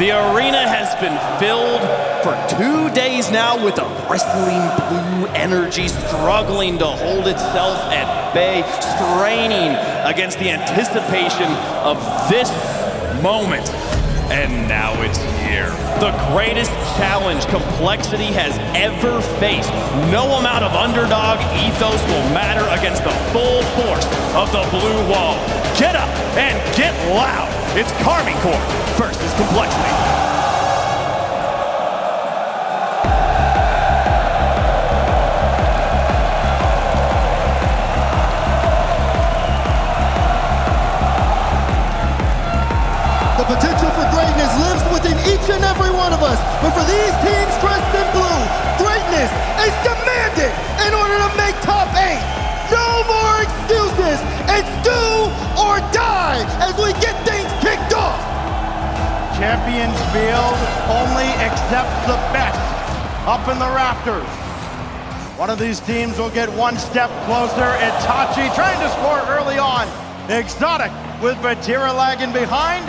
The arena has been filled for 2 days now with a bristling blue energy struggling to hold itself at bay, straining against the anticipation of this moment. And now it's here. The greatest challenge Complexity has ever faced. No amount of underdog ethos will matter against the full force of the blue wall. Get up and get loud. It's Karmine Corp versus Complexity. The potential for greatness lives within each and every one of us. But for these teams dressed in blue, greatness is demanded in order to make top 8. No more excuses. It's do or die as we get things kicked off. Champions Field only accepts the best up in the rafters. One of these teams will get one step closer. Itachi trying to score early on. Exotic with Vatira lagging behind.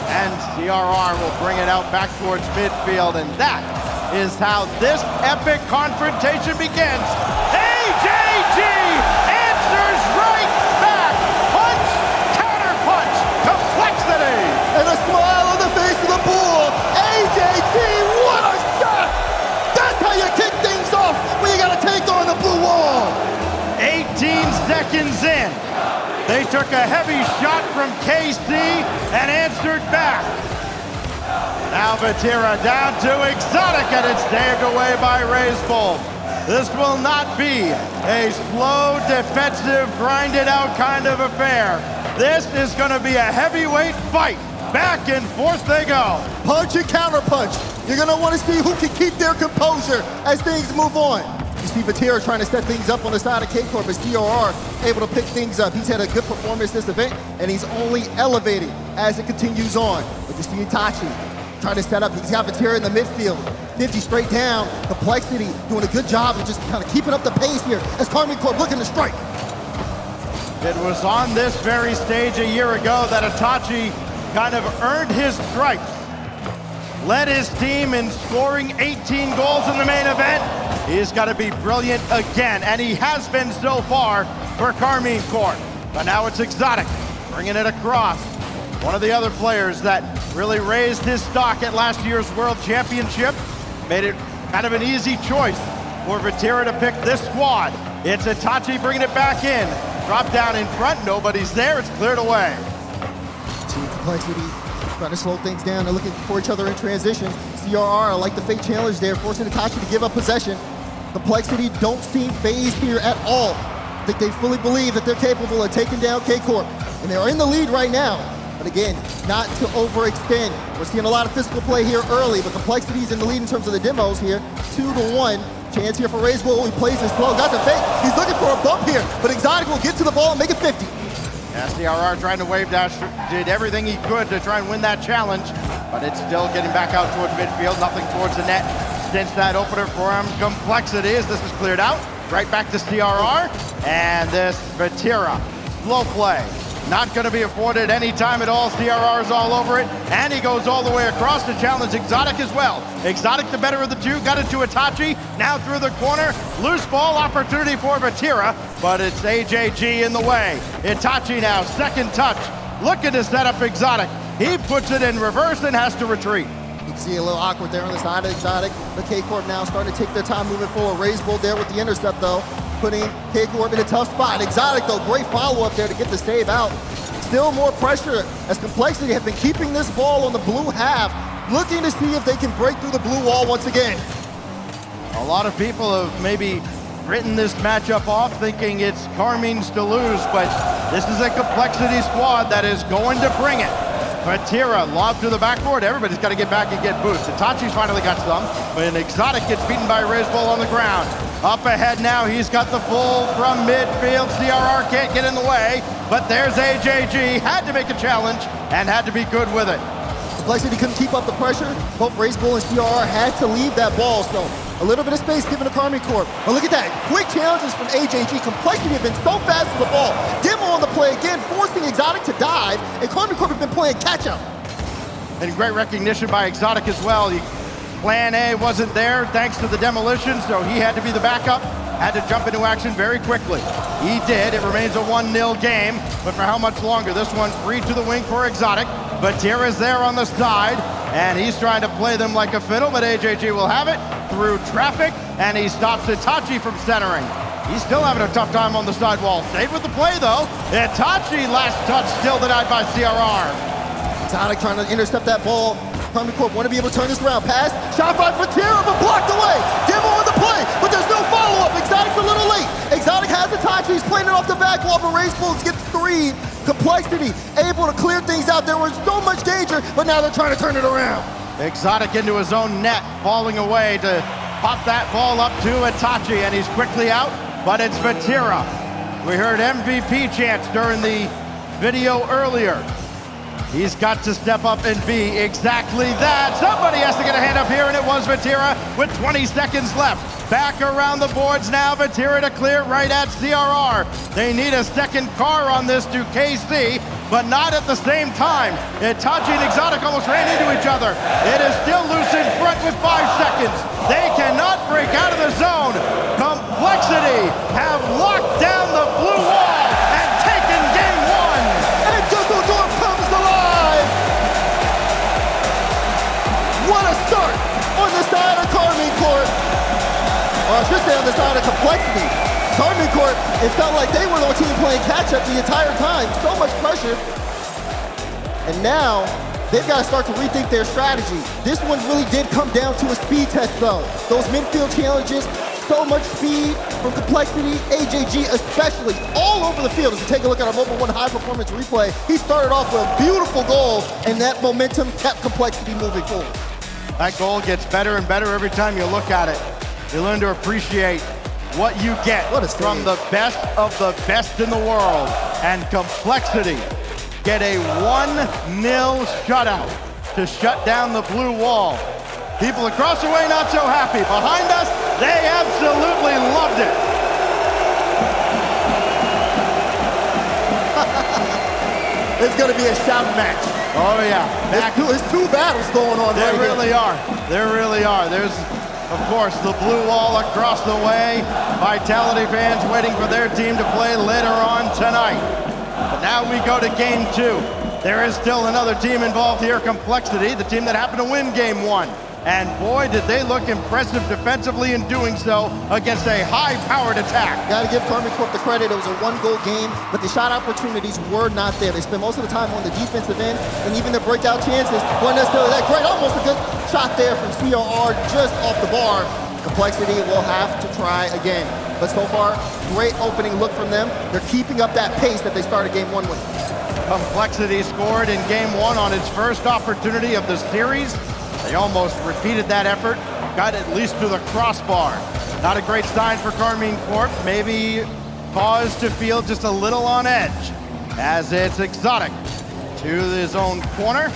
And CRR will bring it out back towards midfield, and that is how this epic confrontation begins. AJG answers right back. Punch, counter punch, Complexity. And a smile on the face of the bull. AJG, what a shot! That's how you kick things off when you gotta take on the blue wall. 18 seconds in. They took a heavy shot from KC and answered back. Now Vatira down to Exotic, and it's saved away by Razebull. This will not be a slow, defensive, grinded out kind of affair. This is gonna be a heavyweight fight. Back and forth they go. Punch and counter punch. You're gonna wanna see who can keep their composure as things move on. You see Vatira trying to set things up on the side of K-Corp, as CRR able to pick things up. He's had a good performance this event, and he's only elevating as it continues on. But you see Itachi trying to set up. He's got Vatira in the midfield. 50 straight down. Complexity doing a good job of just kind of keeping up the pace here as Karmine Corp looking to strike. It was on this very stage a year ago that Itachi kind of earned his stripes. Led his team in scoring 18 goals in the main event. He's got to be brilliant again, and he has been so far for Karmine Corp. But now it's Exotic, bringing it across. One of the other players that really raised his stock at last year's World Championship, made it kind of an easy choice for Vatira to pick this squad. It's Itachi bringing it back in. Drop down in front, nobody's there, it's cleared away. Team Complexity trying to slow things down. They're looking for each other in transition. CRR, like the fake challenge there, forcing Itachi to give up possession. Complexity don't seem phased here at all. I think they fully believe that they're capable of taking down K-Corp. And they're in the lead right now. But again, not to overextend. We're seeing a lot of physical play here early, but Complexity's in the lead in terms of the demos here. 2-1. Chance here for Razebull. He plays this slow. Got the fake. He's looking for a bump here, but Exotic will get to the ball and make it 50. Yeah, CRR trying to wave dash, did everything he could to try and win that challenge, but it's still getting back out towards midfield, nothing towards the net. Since that opener for him, Complexity, as this is cleared out, right back to CRR, and this Vatira, slow play. Not going to be afforded any time at all. CRR is all over it, and he goes all the way across to challenge Exotic as well. Exotic, the better of the two, got it to Itachi, now through the corner. Loose ball opportunity for Vatira, but it's AJG in the way. Itachi now, second touch, looking to set up Exotic. He puts it in reverse and has to retreat. You can see a little awkward there on the side of Exotic. The K-Corp now starting to take their time moving forward. Razebull there with the intercept though, putting K-Corp in a tough spot. Exotic though, great follow-up there to get the save out. Still more pressure as Complexity have been keeping this ball on the blue half, looking to see if they can break through the blue wall once again. A lot of people have maybe written this matchup off thinking it's Karmine's to lose, but this is a Complexity squad that is going to bring it. Vatira lobbed to the backboard. Everybody's got to get back and get boost. Itachi's finally got some, but an Exotic gets beaten by Razebull on the ground. Up ahead now, he's got the full from midfield. CRR can't get in the way, but there's AJG. Had to make a challenge and had to be good with it. Complexity couldn't keep up the pressure. Both Razebull and CRR had to leave that ball, so a little bit of space given to Karmine Corp. But look at that, quick challenges from AJG. Complexity have been so fast to the ball. Demo on the play again, forcing Exotic to dive, and Karmine Corp have been playing catch-up. and great recognition by Exotic as well. Plan A wasn't there thanks to the demolition, so he had to be the backup, had to jump into action very quickly. He did. It remains a 1-0 game, but for how much longer? This one free to the wing for Exotic. Batira's there on the side, and he's trying to play them like a fiddle, but AJG will have it through traffic, and he stops Itachi from centering. He's still having a tough time on the sidewall. Stayed with the play, though. Itachi, last touch, still denied by CRR. Exotic trying to intercept that ball. Karmine Corp want to be able to turn this around. Pass, shot fired for Tira, but blocked away. Demo on the play, but there's no follow-up. Exotic's a little late. Exotic has Itachi, he's playing it off the back wall, but Race Bulls gets 3. Complexity, able to clear things out. There was so much danger, but now they're trying to turn it around. Exotic into his own net, falling away to pop that ball up to Itachi, and he's quickly out, but it's Batira. We heard MVP chants during the video earlier. He's got to step up and be exactly that. Somebody has to get a hand up here, and it was Batira with 20 seconds left. Back around the boards now, Batira to clear right at CRR. They need a second car on this to KC, but not at the same time. Itachi and Exotic almost ran into each other. It is still loose in front with 5 seconds. They cannot break out of the zone. Complexity have locked down the blue wall and taken game 1. And Düsseldorf comes alive. What a start on the side of Karmine Corp. Or I should say on the side of Complexity. Karmine Corp, it felt like they were the team playing catch-up the entire time. So much pressure. And now, they've got to start to rethink their strategy. This one really did come down to a speed test, though. Those midfield challenges, so much speed from Complexity, AJG especially, all over the field. As you take a look at our Mobile 1 high-performance replay, he started off with a beautiful goal, and that momentum kept Complexity moving forward. That goal gets better and better every time you look at it. You learn to appreciate what you get from the best of the best in the world. And Complexity get a 1-0 shutout to shut down the blue wall. People across the way not so happy. Behind us, they absolutely loved it. It's going to be a shout match. Oh yeah. There's two battles going on there right really here. are. There really are. There's, of course, the blue wall across the way. Vitality fans waiting for their team to play later on tonight. But now we go to game 2. There is still another team involved here, Complexity, the team that happened to win game 1. And boy, did they look impressive defensively in doing so against a high-powered attack. Got to give Karmine Corp the credit. It was a 1-goal game, but the shot opportunities were not there. They spent most of the time on the defensive end, and even their breakout chances weren't necessarily that great. Almost a good shot there from CRR just off the bar. Complexity will have to try again. But so far, great opening look from them. They're keeping up that pace that they started game 1 with. Complexity scored in game 1 on its first opportunity of the series. They almost repeated that effort, got at least to the crossbar. Not a great sign for Karmine Corp. Maybe cause to feel just a little on edge as it's Exotic to his own corner.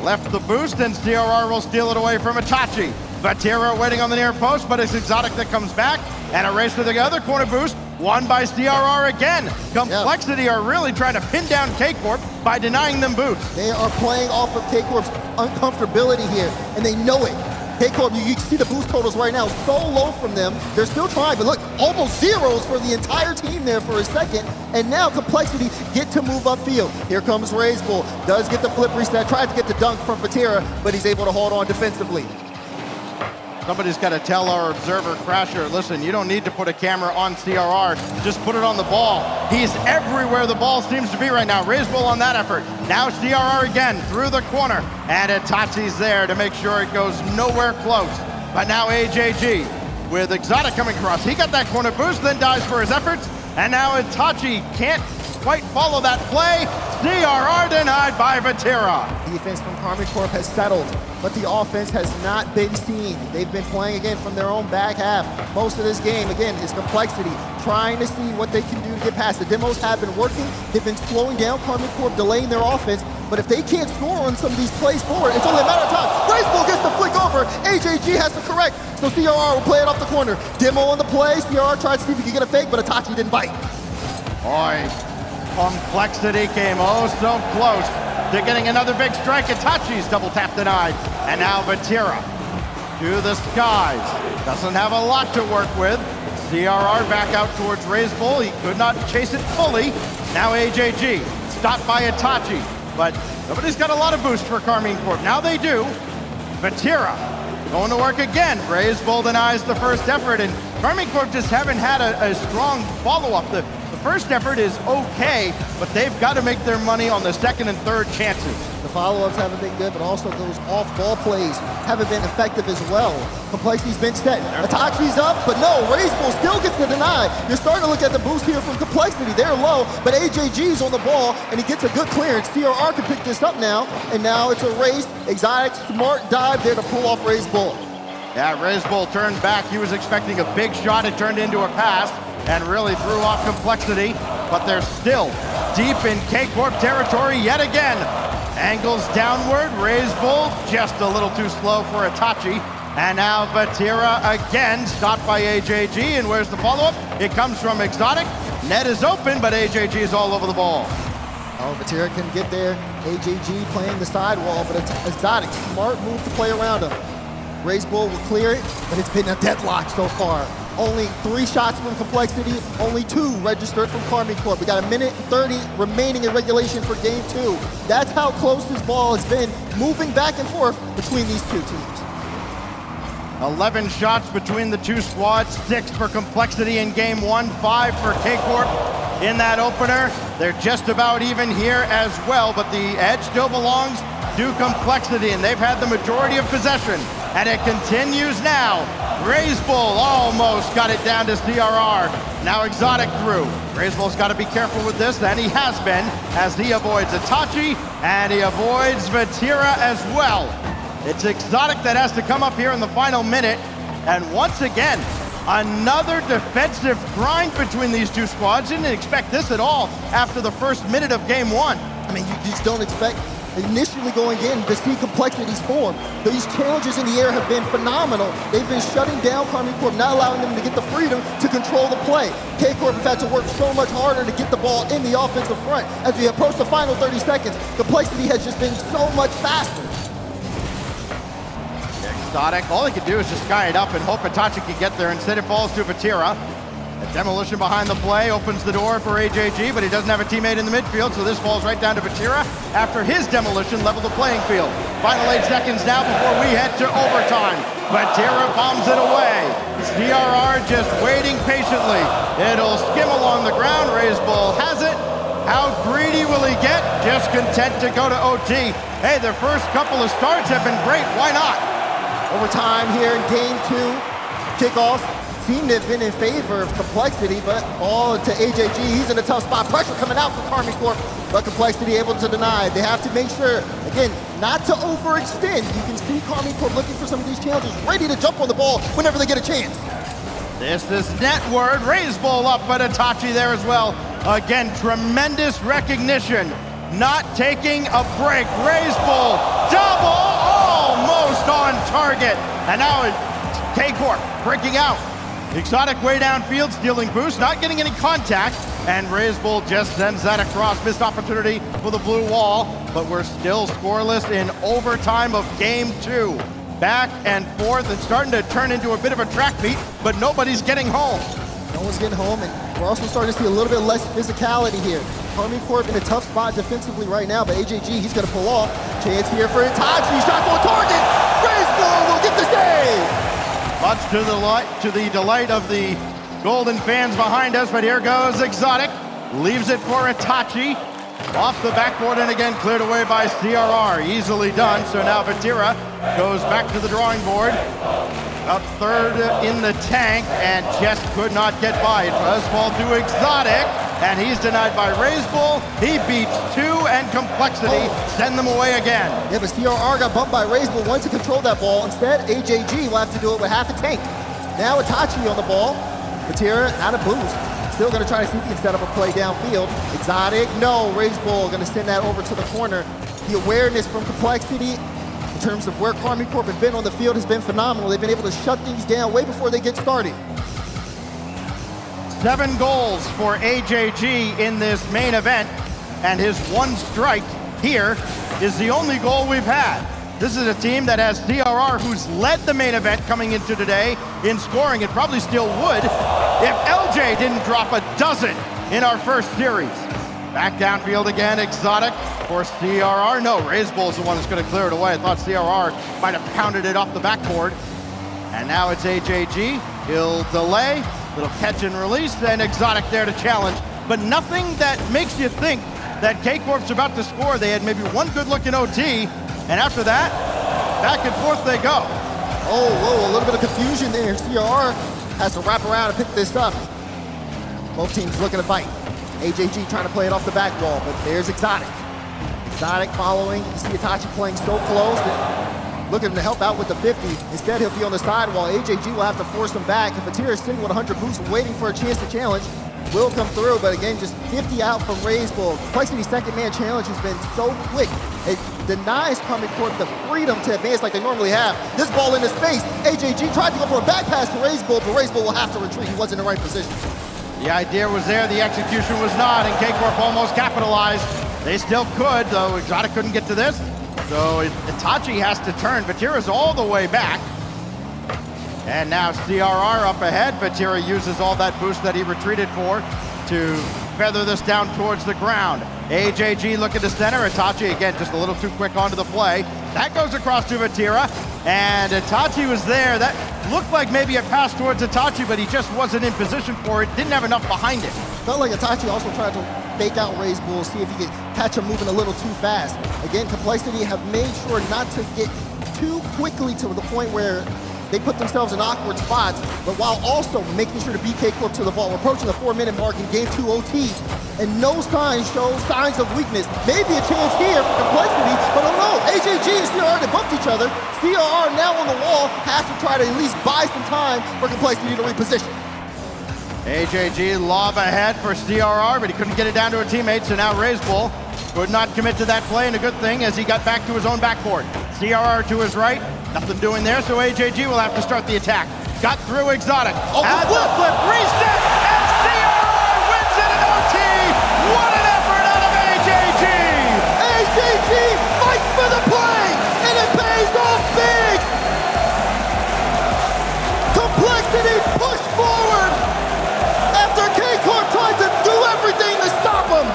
Left the boost, and CRR will steal it away from Itachi. Batira waiting on the near post, but it's Exotic that comes back, and a race to the other corner boost, won by CRR again. Complexity are really trying to pin down K-Corp by denying them boosts. They are playing off of K-Corp's uncomfortability here, and they know it. K-Corp, you can see the boost totals right now, so low from them. They're still trying, but look, almost zeros for the entire team there for a second. And now Complexity get to move upfield. Here comes Raise Bull, does get the flip reset, tried to get the dunk from Batira, but he's able to hold on defensively. Somebody's got to tell our observer Crasher, listen, you don't need to put a camera on CRR, just put it on the ball. He's everywhere the ball seems to be right now. Raise Bull on that effort. Now CRR again through the corner, and Itachi's there to make sure it goes nowhere close. But now AJG with Exotic coming across. He got that corner boost, then dives for his efforts, and now Itachi can't quite follow that play. CRR denied by Batira. Defense from Karmine Corp has settled, but the offense has not been seen. They've been playing again from their own back half. Most of this game, again, is Complexity, trying to see what they can do to get past. The demos have been working. They've been slowing down Karmine Corp, delaying their offense, but if they can't score on some of these plays forward, it's only a matter of time. Raceball gets the flick over. AJG has to correct, so CRR will play it off the corner. Demo on the play. CRR tried to see if he could get a fake, but Itachi didn't bite. Boy, Complexity came oh so close to getting another big strike. Itachi's double tap denied. And now Vatira to the skies. Doesn't have a lot to work with. CRR back out towards Ray's Bull. He could not chase it fully. Now AJG stopped by Itachi. But nobody's got a lot of boost for Karmine Corp. Now they do. Vatira going to work again. Ray's Bull denies the first effort. And Karmine Corp just haven't had a strong follow-up. The first effort is okay, but they've got to make their money on the second and third chances. The follow-ups haven't been good, but also those off-ball plays haven't been effective as well. Complexity's been set. Itachi's up, but no, Ray's Bull still gets the deny. You're starting to look at the boost here from Complexity. They're low, but AJG's on the ball, and he gets a good clearance. CRR can pick this up now, and now it's a race. Exotic, smart dive there to pull off Ray's Bull. Yeah, Ray's Bull turned back. He was expecting a big shot. It turned into a pass and really threw off Complexity, but they're still deep in K-Corp territory yet again. Angles downward, Ray's Bull just a little too slow for Itachi. And now Vatira again, stopped by AJG, and where's the follow-up? It comes from Exotic. Net is open, but AJG is all over the ball. Oh, Vatira can get there. AJG playing the sidewall, but it's Exotic, smart move to play around him. Ray's Bull will clear it, but it's been a deadlock so far. Only 3 shots from Complexity, only 2 registered from Karmine Corp. We got 1 minute and 30 remaining in regulation for game 2. That's how close this ball has been, moving back and forth between these two teams. 11 shots between the two squads, 6 for Complexity in game 1, 5 for K-Corp in that opener. They're just about even here as well, but the edge still belongs to Complexity, and they've had the majority of possession. And it continues now. Ray's Bull almost got it down to CRR. Now Exotic through. Ray's Bull's got to be careful with this, and he has been, as he avoids Itachi, and he avoids Vatira as well. It's Exotic that has to come up here in the final minute, and once again, another defensive grind between these two squads. Didn't expect this at all after the first minute of game 1. I mean, you just don't expect initially going in to see Complexity's form. These challenges in the air have been phenomenal. They've been shutting down Karmine Corp, not allowing them to get the freedom to control the play. K-Corp have had to work so much harder to get the ball in the offensive front. As we approach the final 30 seconds, Complexity has just been so much faster. Exotic, all he can do is just sky it up and hope Itachi can get there. Instead it falls to Vatira. A demolition behind the play opens the door for AJG, but he doesn't have a teammate in the midfield, so this falls right down to Vatira after his demolition leveled the playing field. Final 8 seconds now before we head to overtime. Vatira bombs it away. CRR just waiting patiently. It'll skim along the ground. Ray's Bull has it. How greedy will he get? Just content to go to OT. Hey, their first couple of starts have been great. Why not? Overtime here in game 2. Kickoff seem to have been in favor of Complexity, but all to AJG. He's in a tough spot. Pressure coming out from Karmine Corp, but Complexity able to deny. They have to make sure, again, not to overextend. You can see Karmine Corp looking for some of these challenges, ready to jump on the ball whenever they get a chance. This is netward. Ray's Bull up, but Itachi there as well. Again, tremendous recognition. Not taking a break. Ray's Bull, double, almost on target. And now it's K-Corp breaking out. Exotic way downfield, stealing boost, not getting any contact, and Ray's Bull just sends that across. Missed opportunity for the blue wall, but we're still scoreless in overtime of game 2. Back and forth, it's starting to turn into a bit of a track meet, but nobody's getting home. No one's getting home, and we're also starting to see a little bit less physicality here. Karmine Corp in a tough spot defensively right now, but AJG, he's gonna pull off. Chance here for Itachi, shot on target! Ray's Bull will get the save! Much to the delight of the Golden fans behind us, but here goes Exotic. Leaves it for Itachi. Off the backboard and again cleared away by CRR. Easily done, so now Vatira goes back to the drawing board. Up third in the tank and just could not get by. It does fall to Exotic, and he's denied by Ray's Bull. He beats 2 and Complexity. Send them away again. Yeah, but CRR got bumped by Ray's Bull, wanted to control that ball. Instead, AJG will have to do it with half a tank. Now Itachi on the ball. Vatira out of boost. Still gonna try to see if he can set up a play downfield. Exotic, no. Ray's Bull gonna send that over to the corner. The awareness from Complexity in terms of where Karmine Corp has been on the field has been phenomenal. They've been able to shut things down way before they get started. 7 goals for AJG in this main event, and his 1 strike here is the only goal we've had. This is a team that has CRR, who's led the main event coming into today in scoring. It probably still would if LJ didn't drop a dozen in our first series. Back downfield again, Exotic for CRR. No, Raise Bull's the one that's going to clear it away. I thought CRR might have pounded it off the backboard. And now it's AJG. He'll delay, little catch and release, and Exotic there to challenge. But nothing that makes you think that K-Corp's about to score. They had maybe 1 good look in OT, and after that, back and forth they go. Oh, whoa, a little bit of confusion there. CRR has to wrap around and pick this up. Both teams looking to fight. AJG trying to play it off the back wall, but there's Exotic. Exotic following. You see Itachi playing so close, looking to help out with the 50. Instead, he'll be on the side while AJG will have to force him back. If Atira is sitting with 100 boosts waiting for a chance to challenge, will come through, but again, just 50 out from Raise Bull. Complexity's second man challenge has been so quick. It denies Karmine Corp the freedom to advance like they normally have. This ball into space. AJG tried to go for a back pass to Raise Bull, but Raise Bull will have to retreat. He wasn't in the right position. The idea was there, the execution was not, and K-Corp almost capitalized. They still could, though Exotic couldn't get to this. So Itachi has to turn. Vatira's all the way back. And now CRR up ahead. Vatira uses all that boost that he retreated for to feather this down towards the ground. AJG looking to center. Itachi, again, just a little too quick onto the play. That goes across to Vatira. And Itachi was there. That looked like maybe a pass towards Itachi, but he just wasn't in position for it. Didn't have enough behind it. Felt like Itachi also tried to fake out Raise Bull, see if he could catch him moving a little too fast. Again, Complexity have made sure not to get too quickly to the point where they put themselves in awkward spots, but while also making sure to beat K-Corp to the ball. We're approaching the 4-minute mark in game 2 OT, and no signs show signs of weakness. Maybe a chance here for Complexity, but oh no, AJG and CRR, they bumped each other. CRR now on the wall, has to try to at least buy some time for Complexity to reposition. AJG lob ahead for CRR, but he couldn't get it down to a teammate, so now Raise Bull could not commit to that play, and a good thing as he got back to his own backboard. CRR to his right, nothing doing there, so AJG will have to start the attack. Got through Exotic. Oh, the flip, reset, and CRR wins it in OT! What an effort out of AJG! AJG fights for the play, and it pays off big! Complexity pushed forward after K-Corp tried to do everything to stop him.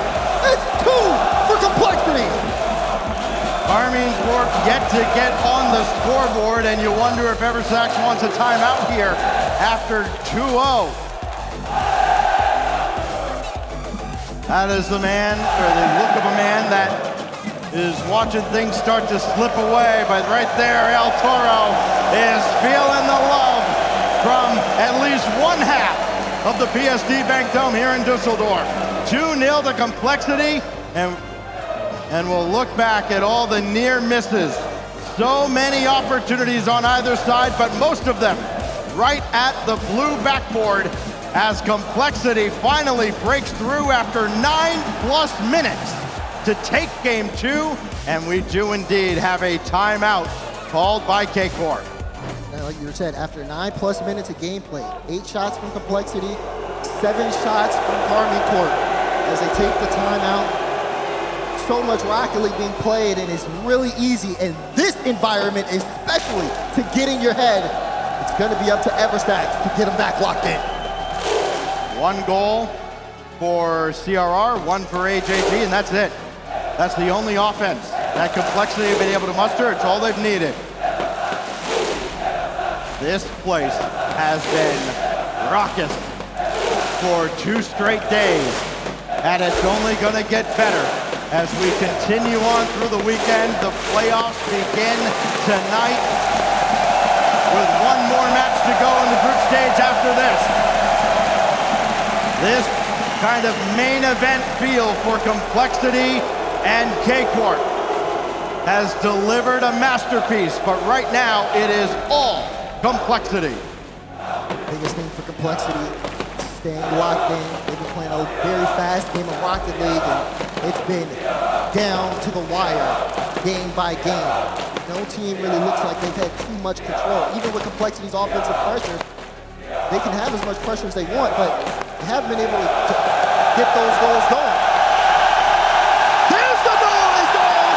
It's 2 for Complexity. Karmine Corp yet to get on the scoreboard, and you wonder if Eversax wants a timeout here after 2-0. That is the man, or the look of a man that is watching things start to slip away, but right there, El Toro is feeling the love from at least one half of the PSD Bank Dome here in Düsseldorf. 2-0 to Complexity, and we'll look back at all the near misses. So many opportunities on either side, but most of them right at the blue backboard as Complexity finally breaks through after 9+ minutes to take game 2, and we do indeed have a timeout called by K-Corp. Like you said, after 9+ minutes of gameplay, 8 shots from Complexity, 7 shots from Karmine Corp as they take the timeout. So much Rocket League being played, and it's really easy in this environment, especially to get in your head. It's going to be up to Eversax to get them back locked in. 1 goal for CRR, 1 for AJG, and that's it. That's the only offense that Complexity have been able to muster. It's all they've needed. This place has been raucous for 2 straight days, and it's only going to get better as we continue on through the weekend. The playoffs begin tonight with 1 more match to go in the group stage after this. This kind of main event feel for Complexity and K-Corp has delivered a masterpiece, but right now it is all Complexity. Biggest thing for Complexity, staying locked in. They've been playing a very fast game of Rocket League, and it's been down to the wire, game by game. No team really looks like they've had too much control. Even with Complexity's offensive pressure, they can have as much pressure as they want, but they haven't been able to get those goals going. There's the noise, though!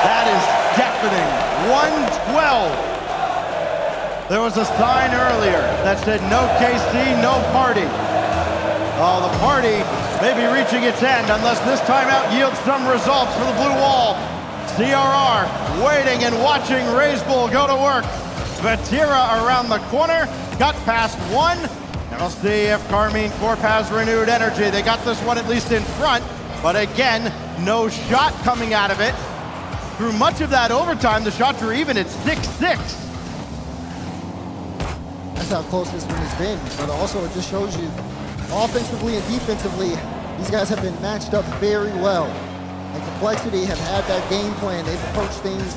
That is deafening. 112. There was a sign earlier that said no KC, no party. Oh, the party may be reaching its end unless this timeout yields some results for the blue wall. CRR waiting and watching Raise Bull go to work. Vatira around the corner, got past one. And we'll see if Karmine Corp has renewed energy. They got this one at least in front, but again, no shot coming out of it. Through much of that overtime, the shots were even at 6-6. That's how close this one has been, but also it just shows you offensively and defensively, these guys have been matched up very well. And Complexity have had that game plan. They've approached things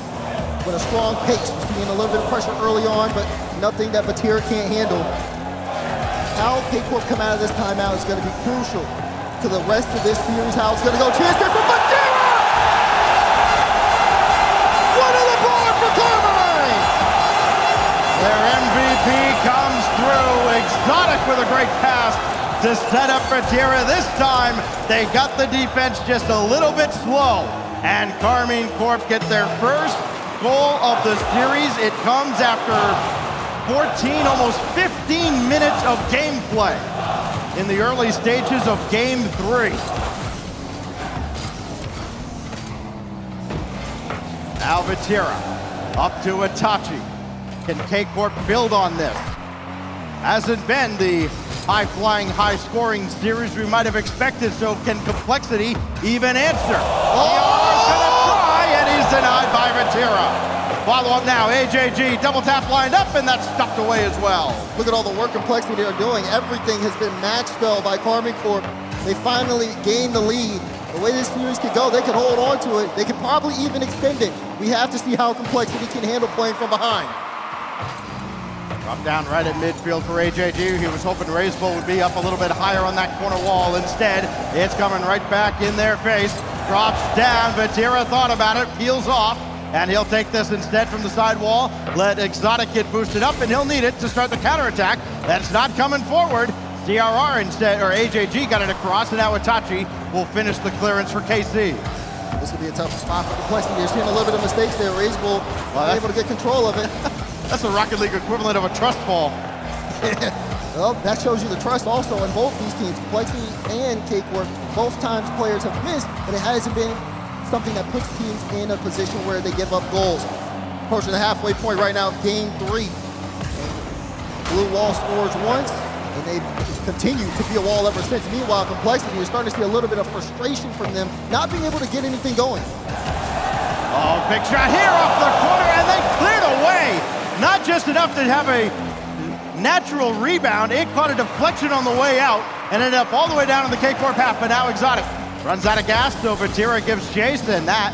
with a strong pace. We're seeing a little bit of pressure early on, but nothing that Vatira can't handle. How K-Corp come out of this timeout is going to be crucial to the rest of this series. How it's going to go. Chance there for Vatira! One on the board for Karmine! Their MVP comes through. Exotic with a great pass to set up Vatira. This time, they got the defense just a little bit slow. And Karmine Corp get their first goal of the series. It comes after 14, almost 15 minutes of gameplay in the early stages of Game 3. Now Vatira up to Itachi. Can K-Corp build on this? Hasn't been the high-flying, high-scoring series we might have expected, so can Complexity even answer? He's gonna try, and he's denied by Vatira. Follow-up now, AJG, double tap lined up, and that's stuffed away as well. Look at all the work Complexity are doing. Everything has been matched though by Karmine Corp. They finally gained the lead. The way this series could go, they could hold on to it. They could probably even extend it. We have to see how Complexity can handle playing from behind. Drop down right at midfield for AJG. He was hoping Raise Bull would be up a little bit higher on that corner wall. Instead, it's coming right back in their face. Drops down, Vatira thought about it, peels off, and he'll take this instead from the side wall. Let Exotic get boosted up, and he'll need it to start the counterattack. That's not coming forward. CRR instead, or AJG got it across, and now Itachi will finish the clearance for KC. This could be a tough spot for Complexity. They're seeing a little bit of mistakes there. Raise Bull able to get control of it. That's the Rocket League equivalent of a trust ball. Well, that shows you the trust also in both these teams. Complexity and K-Corp, both times players have missed, and it hasn't been something that puts teams in a position where they give up goals. Approaching the halfway point right now of Game 3. Blue Wall scores once, and they've continued to be a wall ever since. Meanwhile, Complexity, you're starting to see a little bit of frustration from them, not being able to get anything going. Oh, big shot here off the corner, and they cleared away. Not just enough to have a natural rebound, it caught a deflection on the way out and ended up all the way down in the K-Corp half, but now Exotic runs out of gas, so Vatira gives chase, and that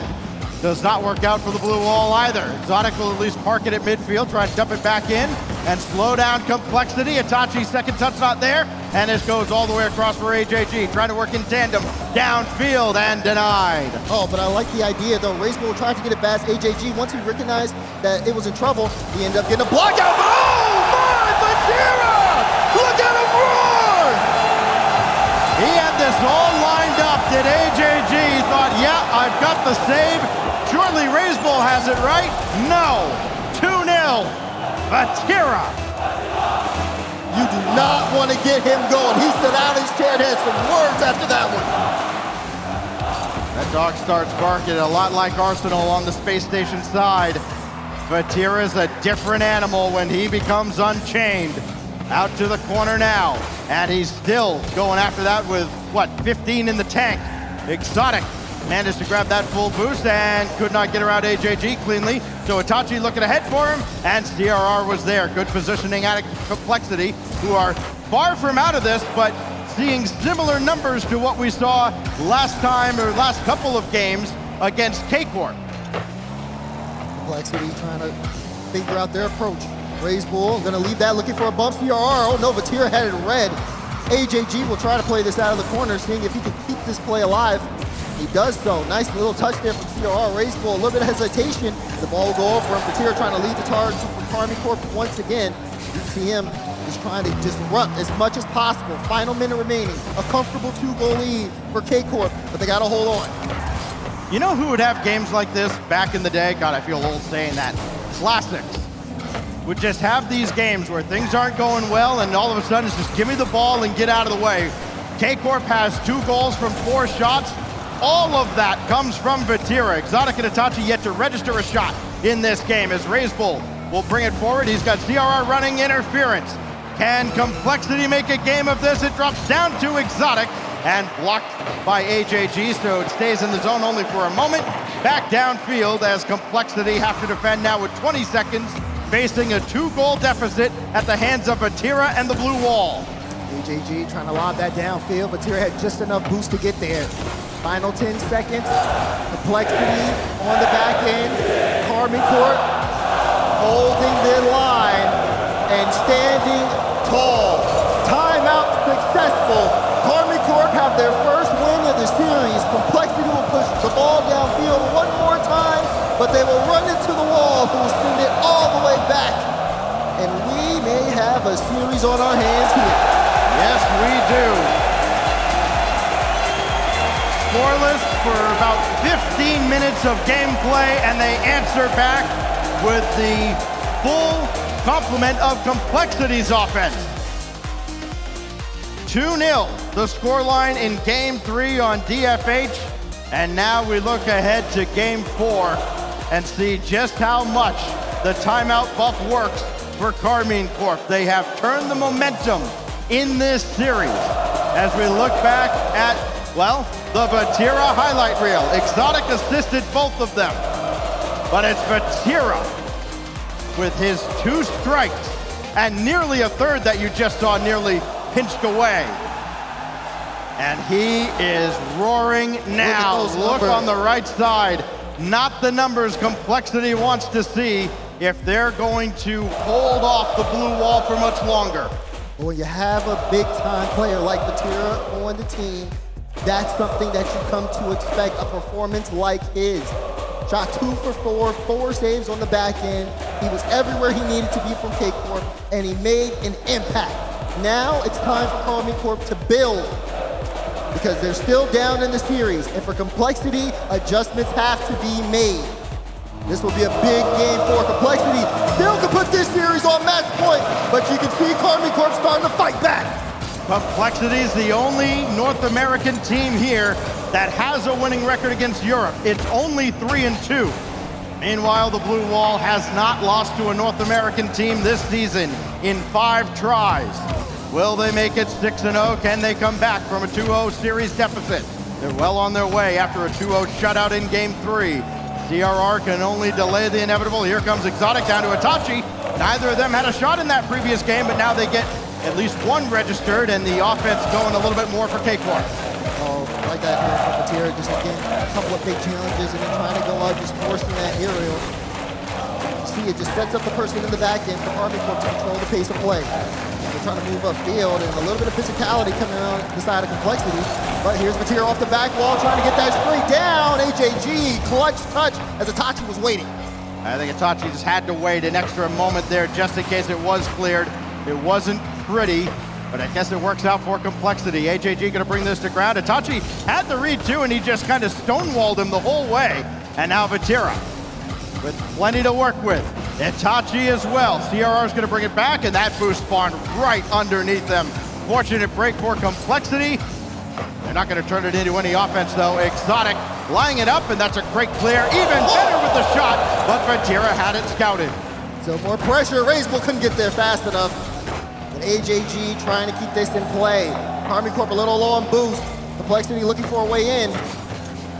does not work out for the blue wall either. Exotic will at least park it at midfield, try to dump it back in, and slow down Complexity. Itachi's second touch not there, and this goes all the way across for AJG, trying to work in tandem, downfield, and denied. Oh, but I like the idea, though. Race Bull tried to get it past AJG. Once he recognized that it was in trouble, he ended up getting a block out. Oh, my, Vatira! Look at him roar! He had this all lined up. Did AJG thought, yeah, I've got the save. Surely Raise Bull has it right. No. 2-0. Vatira. You do not want to get him going. He stood out his chair and had some words after that one. That dog starts barking a lot like Arsenal on the space station side. Vatira's a different animal when he becomes unchained. Out to the corner now. And he's still going after that with, what, 15 in the tank. Exotic managed to grab that full boost and could not get around AJG cleanly. So Itachi looking ahead for him, and CRR was there. Good positioning out of Complexity, who are far from out of this, but seeing similar numbers to what we saw last time, or last couple of games against K-Corp. Complexity trying to figure out their approach. Raise Bull, gonna leave that looking for a bump. CRR, oh no, Vatira had it red. AJG will try to play this out of the corner, seeing if he can keep this play alive. He does so. Nice little touch there from CRR. Raise Bull, a little bit of hesitation. The ball will go over him. Vatira trying to lead the charge for Karmine Corp once again. TM is trying to disrupt as much as possible. Final minute remaining. A comfortable 2-goal lead for K-Corp, but they gotta hold on. You know who would have games like this back in the day? God, I feel old saying that. Classics would just have these games where things aren't going well and all of a sudden it's just give me the ball and get out of the way. K-Corp has 2 goals from 4 shots. All of that comes from Vatira. Exotic and Itachi yet to register a shot in this game as Raisbull will bring it forward. He's got CRR running interference. Can Complexity make a game of this? It drops down to Exotic and blocked by AJG, so it stays in the zone only for a moment. Back downfield as Complexity have to defend now with 20 seconds, facing a 2-goal deficit at the hands of Vatira and the blue wall. AJG trying to lob that downfield. Vatira had just enough boost to get there. Final 10 seconds. Complexity on the back end. Karmine Corp holding the line and standing tall. Timeout successful. Karmine Corp have their first win of the series. Complexity will push the ball downfield one more time, but they will run into the wall, who will send it all the way back. And we may have a series on our hands here. Yes, we do. Scoreless for about 15 minutes of gameplay, and they answer back with the full complement of Complexity's offense. 2-0, the scoreline in Game 3 on DFH, and now we look ahead to Game 4 and see just how much the timeout buff works for Karmine Corp. They have turned the momentum in this series as we look back at, well, the Vatira highlight reel. Exotic assisted both of them, but it's Vatira with his 2 strikes and nearly a third that you just saw nearly pinched away. And he is roaring now. Look on the right side. Not the numbers Complexity wants to see if they're going to hold off the blue wall for much longer. When you have a big-time player like Vatira on the team, that's something that you come to expect, a performance like his. Shot 2 for 4, 4 saves on the back end. He was everywhere he needed to be from K-Corp, and he made an impact. Now it's time for Karmine Corp to build, because they're still down in the series, and for Complexity, adjustments have to be made. This will be a big game for Complexity. Still can put this series on match point, but you can see Karmine Corp starting to fight back. Complexity is the only North American team here that has a winning record against Europe. It's only 3-2. Meanwhile, the Blue Wall has not lost to a North American team this season in 5 tries. Will they make it 6-0? Can they come back from a 2-0 series deficit? They're well on their way after a 2-0 shutout in Game 3. CRR can only delay the inevitable. Here comes Exotic down to Itachi. Neither of them had a shot in that previous game, but now they get at least 1 registered, and the offense going a little bit more for K-Corp. Oh, like that here from Vatira, just again, a couple of big challenges, and then trying to go out, just forcing that aerial. You see, it just sets up the person in the back end for Karmine Corp to control the pace of play. They're trying to move upfield, and a little bit of physicality coming on the side of Complexity. But here's Vatira off the back wall, trying to get that straight down. AJG, clutch touch, as Itachi was waiting. I think Itachi just had to wait an extra moment there just in case it was cleared. It wasn't pretty, but I guess it works out for Complexity. AJG gonna bring this to ground. Itachi had the read too, and he just kind of stonewalled him the whole way. And now Vatira with plenty to work with. Itachi as well. CRR's gonna bring it back, and that boost spawned right underneath them. Fortunate break for Complexity. They're not gonna turn it into any offense though. Exotic lining it up, and that's a great clear. Even better with the shot, but Vatira had it scouted. So more pressure. Raisbull couldn't get there fast enough. But AJG trying to keep this in play. Karmine Corp a little low on boost. Complexity looking for a way in.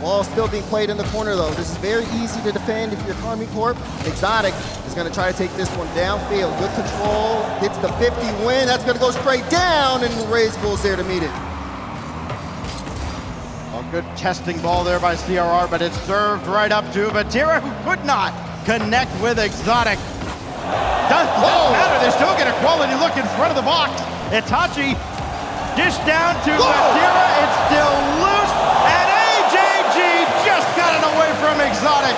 Ball still being played in the corner though. This is very easy to defend if you're Karmine Corp. Exotic is gonna try to take this one downfield. Good control, gets the 50 win. That's gonna go straight down, and Raisbull's there to meet it. A good testing ball there by CRR, but it's served right up to Vatira, who could not connect with Exotic. Doesn't matter, they still get a quality look in front of the box. Itachi dish down to Vatira, it's still loose, and AJG just got it away from Exotic.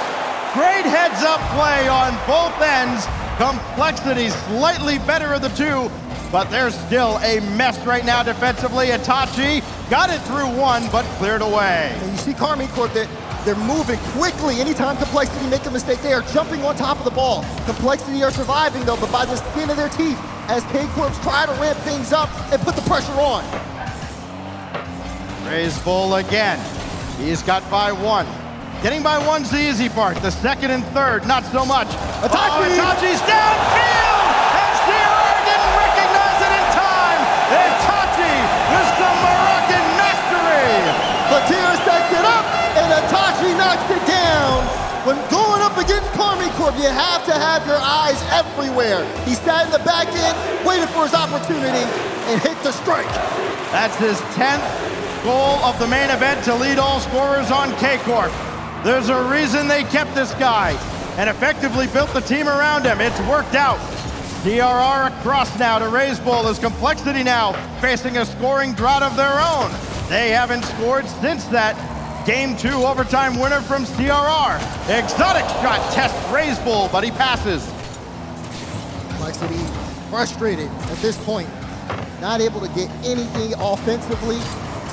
Great heads-up play on both ends. Complexity slightly better of the two, but they're still a mess right now defensively. Itachi got it through one, but cleared away. And you see Karmine Corp that they're moving quickly. Anytime Complexity make a mistake, they are jumping on top of the ball. Complexity are surviving though, but by the skin of their teeth, as K-Corps try to ramp things up and put the pressure on. Raise Bull again. He's got by one. Getting by one's the easy part. The second and third, not so much. Itachi's downfield! And CRR didn't recognize it in time! Itachi with some Moroccan mastery! Batira sets it up, and Itachi knocks it down. When going up against Karmine Corp, you have to have your eyes everywhere. He sat in the back end, waited for his opportunity, and hit the strike. That's his 10th goal of the main event to lead all scorers on K-Corp. There's a reason they kept this guy and effectively built the team around him. It's worked out. CRR across now to Raise Bull as Complexity now facing a scoring drought of their own. They haven't scored since that Game 2 overtime winner from CRR. Exotic shot tests Raise Bull, but he passes. Complexity frustrated at this point. Not able to get anything offensively.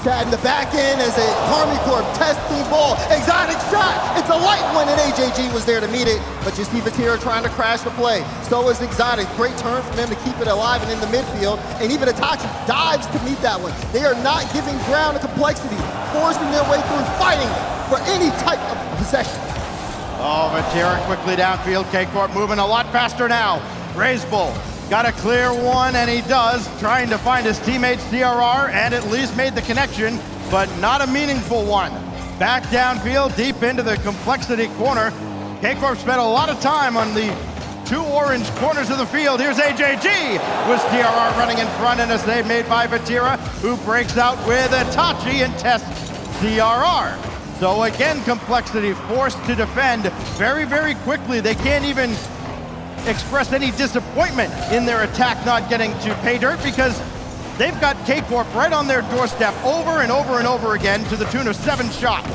Sat in the back end as a Karmine Corp testing ball. Exotic shot. It's a light one, and AJG was there to meet it. But you see Vatira trying to crash the play. So is Exotic. Great turn for them to keep it alive and in the midfield. And even Itachi dives to meet that one. They are not giving ground to Complexity, forcing their way through, fighting for any type of possession. Oh, Vatira quickly downfield. K-Corp moving a lot faster now. Raise Bull got a clear one, and he does, trying to find his teammate CRR, and at least made the connection, but not a meaningful one. Back downfield, deep into the Complexity corner. K-Corp spent a lot of time on the two orange corners of the field. Here's AJG with CRR running in front, and a save made by Vatira, who breaks out with Itachi and tests CRR. So again, Complexity forced to defend very, very quickly. They can't even express any disappointment in their attack not getting to pay dirt because they've got K-Corp right on their doorstep over and over and over again to the tune of 7 shots.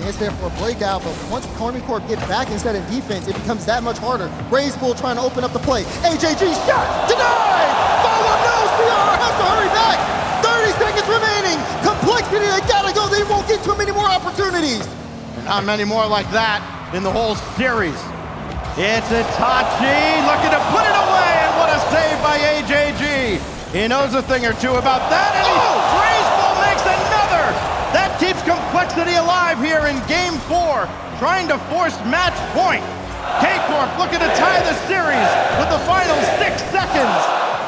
It's there for a breakout, but once Karmine Corp get back instead of defense, it becomes that much harder. Raise Bull trying to open up the play. AJG shot denied! Follow up, no! CR has to hurry back! 30 seconds remaining! Complexity, they gotta go! They won't get too many more opportunities! Not many more like that in the whole series. It's Itachi looking to put it away, and what a save by AJG. He knows a thing or two about that, and Raise Bull makes another. That keeps Complexity alive here in Game 4, trying to force match point. K-Corp looking to tie the series with the final 6 seconds.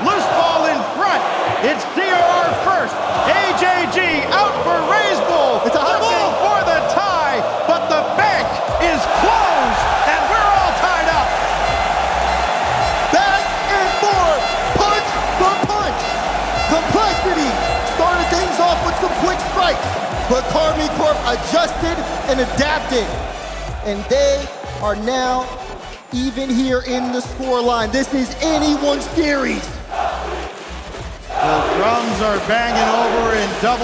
Loose ball in front. It's CRR first. AJG out for Raise Bull. It's a high looking ball for the tie, but the bank is closed, and we're all tied up. Back and forth, punch for punch. Complexity started things off with some quick strikes, but Karmine Corp adjusted and adapted, and they are now even here in the scoreline. This is anyone's series. The drums are banging over in 004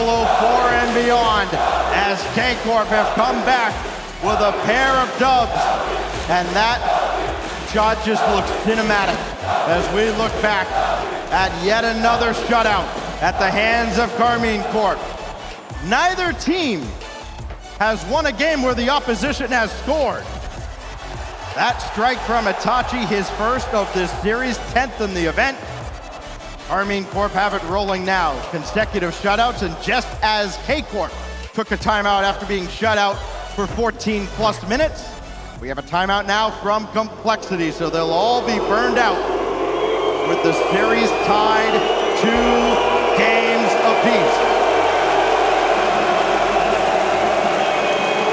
and beyond as K-Corp have come back with a pair of dubs. And that shot just looks cinematic as we look back at yet another shutout at the hands of Karmine Corp. Neither team has won a game where the opposition has scored. That strike from Itachi, his first of this series, 10th in the event. Karmine Corp have it rolling now. Consecutive shutouts, and just as K-Corp took a timeout after being shut out for 14 plus minutes, we have a timeout now from Complexity, so they'll all be burned out with the series tied 2 games apiece.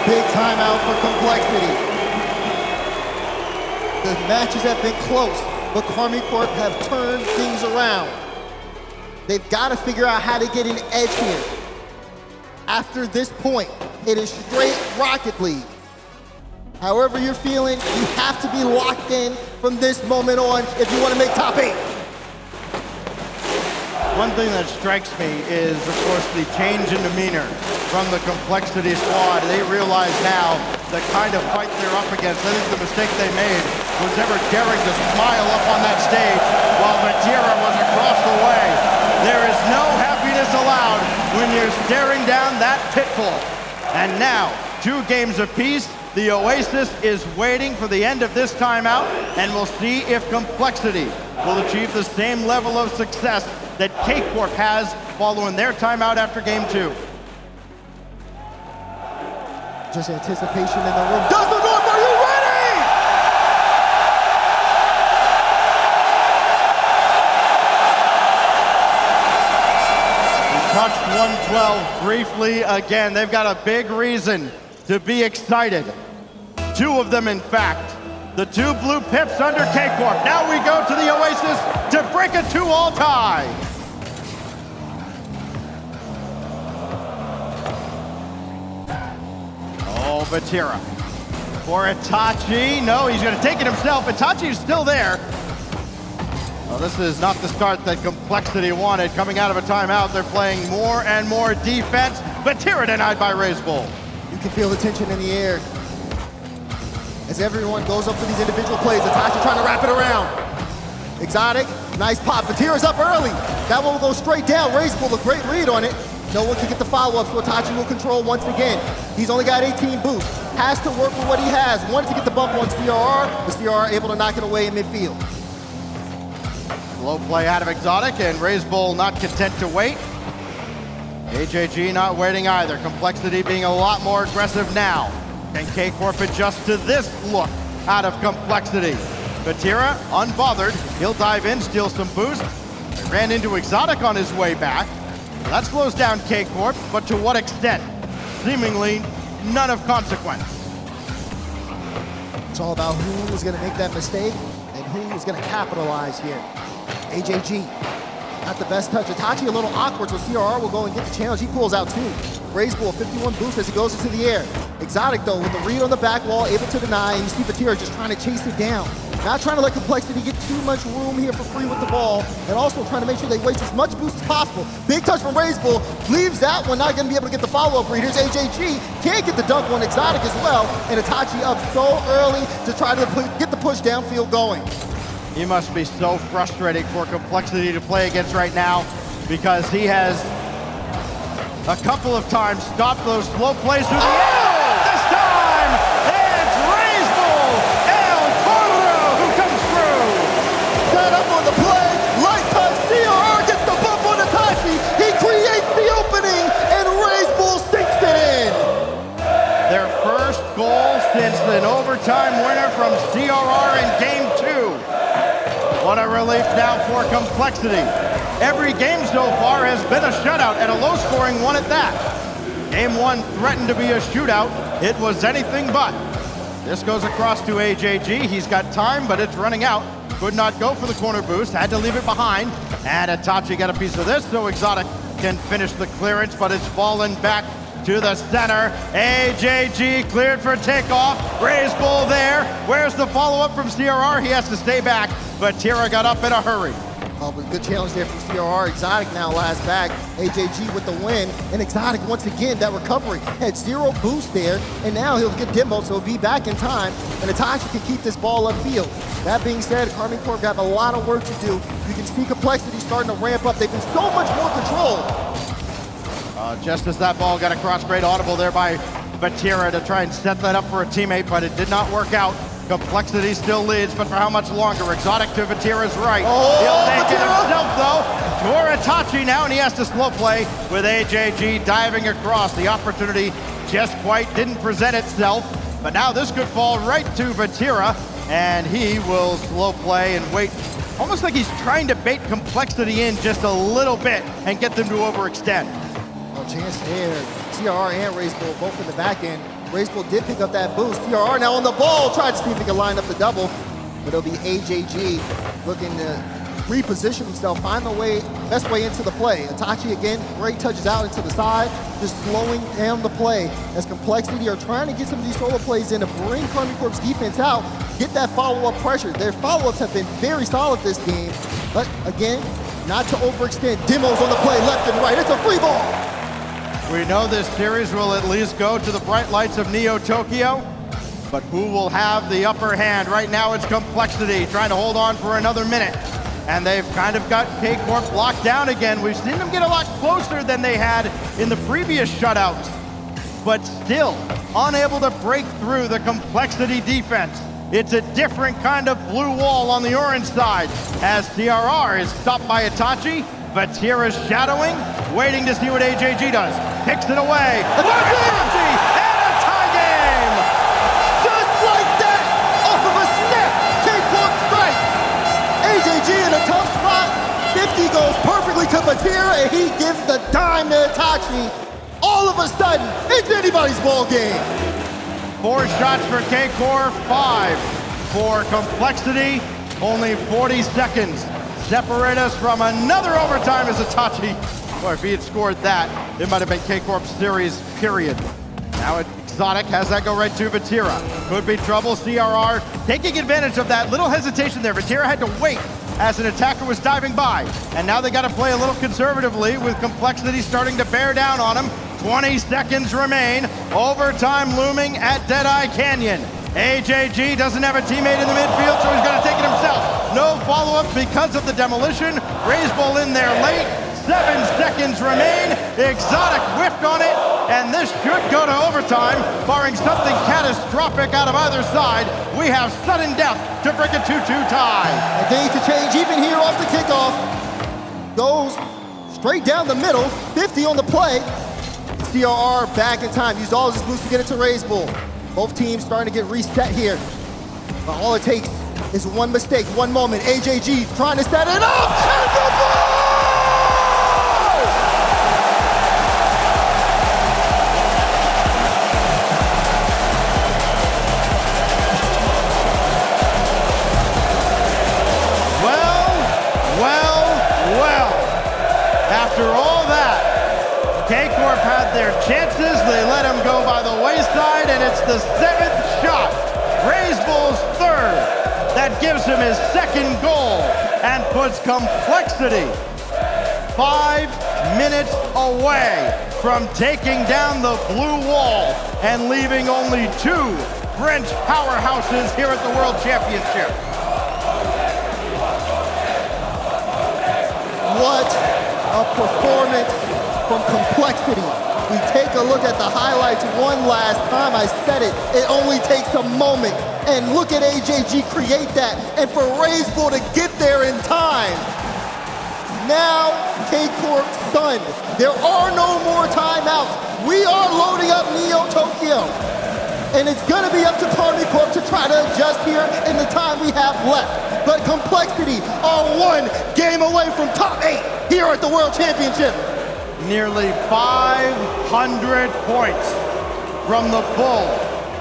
Big timeout for Complexity. The matches have been close, but Karmine Corp have turned things around. They've got to figure out how to get an edge here. After this point, it is straight Rocket League. However you're feeling, you have to be locked in from this moment on if you want to make top 8. One thing that strikes me is, of course, the change in demeanor from the Complexity squad. They realize now the kind of fight they're up against. I think the mistake they made was ever daring to smile up on that stage while Vatira was across the way. There is no happiness allowed when you're staring down that pitfall. And now, 2 games apiece. The Oasis is waiting for the end of this timeout, and we'll see if Complexity will achieve the same level of success that K-Corp has following their timeout after game 2. Just anticipation in the room. Düsseldorf, are you ready? We touched 112 briefly again. They've got a big reason to be excited. 2 of them, in fact. The 2 blue pips under K-Corp. Now we go to the Oasis to break a 2-all tie. Oh, Vatira. For Itachi. No, he's going to take it himself. Itachi's still there. Well, this is not the start that Complexity wanted. Coming out of a timeout, they're playing more and more defense. Vatira denied by Raisbull. You can feel the tension in the air as everyone goes up for these individual plays. Itachi trying to wrap it around. Exotic, nice pop. Vatira's up early. That one will go straight down. Raisbull, a great read on it. No one can get the follow-up, so Itachi will control once again. He's only got 18 boost. Has to work with what he has. Wanted to get the bump on CRR, but CRR able to knock it away in midfield. Low play out of Exotic, and Raisbull not content to wait. AJG not waiting either. Complexity being a lot more aggressive now. Can K-Corp adjust to this look out of Complexity? Vatira, unbothered. He'll dive in, steal some boost. He ran into Exotic on his way back. That slows down K-Corp, but to what extent? Seemingly none of consequence. It's all about who is going to make that mistake and who is going to capitalize here. AJG, not the best touch. Itachi a little awkward, so CRR will go and get the challenge. He pulls out 2. Raisbull, 51 boost as he goes into the air. Exotic, though, with the read on the back wall, able to deny, and you see Vatira just trying to chase it down. Not trying to let Complexity get too much room here for free with the ball, and also trying to make sure they waste as much boost as possible. Big touch from Raisbull, leaves that one, not going to be able to get the follow-up read. Here's AJG, can't get the dunk on Exotic as well, and Itachi up so early to try to get the push downfield going. He must be so frustrating for Complexity to play against right now, because he has a couple of times stopped those slow plays through the air. This time, it's Raisbull El Corro who comes through. Set up on the play, light touch, CRR gets the bump on Itachi. He creates the opening, and Raisbull sinks it in. Their first goal since an overtime winner from CRR in game 2. What a relief now for Complexity. Every game so far has been a shutout, and a low-scoring one at that. Game 1 threatened to be a shootout. It was anything but. This goes across to AJG. He's got time, but it's running out. Could not go for the corner boost, had to leave it behind. And Itachi got a piece of this, so Exotic can finish the clearance, but it's fallen back to the center. AJG cleared for takeoff. Raisbull there. Where's the follow-up from CRR? He has to stay back, but Tira got up in a hurry. Oh, but good challenge there from CRR. Exotic now last back. AJG with the win. And Exotic, once again, that recovery. Had 0 boost there, and now he'll get demoed, so he'll be back in time. And Itachi can keep this ball upfield. That being said, Karmine Corp have a lot of work to do. You can see Complexity starting to ramp up. They've been so much more controlled. Just as that ball got across, great audible there by Vatira to try and set that up for a teammate, but it did not work out. Complexity still leads, but for how much longer? Exotic to Vatira's right. Oh, he'll take it Vatira! himself, though. For Itachi now, and he has to slow play with AJG diving across. The opportunity just quite didn't present itself, but now this could fall right to Vatira, and he will slow play and wait. Almost like he's trying to bait Complexity in just a little bit and get them to overextend. Oh, chance there. CRR and Raisbull both in the back end. Raisbull did pick up that boost. CRR now on the ball, tried to see if he could line up the double, but it'll be AJG looking to reposition himself, find the best way into the play. Itachi again, great touches out into the side, just slowing down the play as Complexity are trying to get some of these solo plays in to bring Karmine Corp's defense out, get that follow-up pressure. Their follow-ups have been very solid this game, but again, not to overextend. Demos on the play, left and right. It's a free ball. We know this series will at least go to the bright lights of Neo Tokyo. But who will have the upper hand? Right now it's Complexity trying to hold on for another minute. And they've kind of got K-Corp locked down again. We've seen them get a lot closer than they had in the previous shutouts, but still unable to break through the Complexity defense. It's a different kind of blue wall on the orange side as CRR is stopped by Itachi. Vatira's shadowing, waiting to see what AJG does. Picks it away. Itachi and a tie game! Just like that, off of a snap, K-Corp strikes. AJG in a tough spot. 50 goes perfectly to Vatira, and he gives the dime to Itachi. All of a sudden, it's anybody's ball game. 4 shots for K-Corp, 5 for Complexity. Only 40 seconds separate us from another overtime as Itachi. Boy, if he had scored that, it might have been K-Corp's series, period. Now Exotic has that go right to Vatira. Could be trouble, CRR taking advantage of that little hesitation there. Vatira had to wait as an attacker was diving by. And now they got to play a little conservatively with Complexity starting to bear down on him. 20 seconds remain. Overtime looming at Deadeye Canyon. AJG doesn't have a teammate in the midfield, so he's got to take it himself. No follow-up because of the demolition. Raiseball in there late. 7 seconds remain. Exotic whiffed on it, and this should go to overtime. Barring something catastrophic out of either side, we have sudden death to break a 2-2 tie. A day to change even here off the kickoff. Goes straight down the middle. 50 on the play. CRR back in time. Used all his boosts to get it to Raiseball. Both teams starting to get reset here. But all it takes is one mistake, one moment. AJG trying to set it up, and the ball! Well. After all that, K-Corp had their chances. They let him go by the wayside, and it's the 7th shot, Raiseball's 3rd, that gives him his 2nd goal and puts Complexity 5 minutes away from taking down the blue wall and leaving only 2 French powerhouses here at the World Championship. What a performance from Complexity. We take a look at the highlights one last time. I said it, it only takes a moment. And look at AJG create that, and for Raiseball to get there in time. Now, K-Corp stunned. There are no more timeouts. We are loading up Neo Tokyo. And it's gonna be up to Karmine Corp to try to adjust here in the time we have left. But Complexity are 1 game away from top 8 here at the World Championship. Nearly 500 points from the Bull,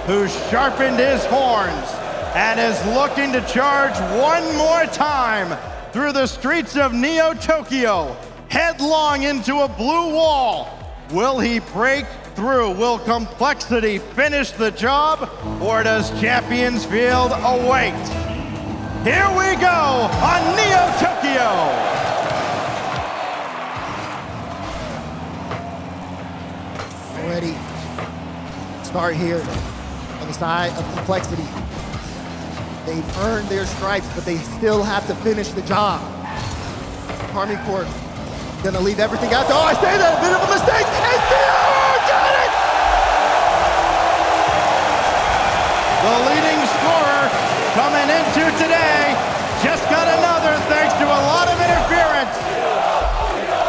who sharpened his horns and is looking to charge one more time through the streets of Neo Tokyo, headlong into a blue wall. Will he break through? Will Complexity finish the job, or does Champions Field await? Here we go on Neo Tokyo. Already start here on the side of Complexity. They've earned their stripes, but they still have to finish the job. Karmine Corp gonna leave everything out there. Oh, I say that, a bit of a mistake. And CRR got it! The leading scorer coming into today just got another thanks to a lot of interference.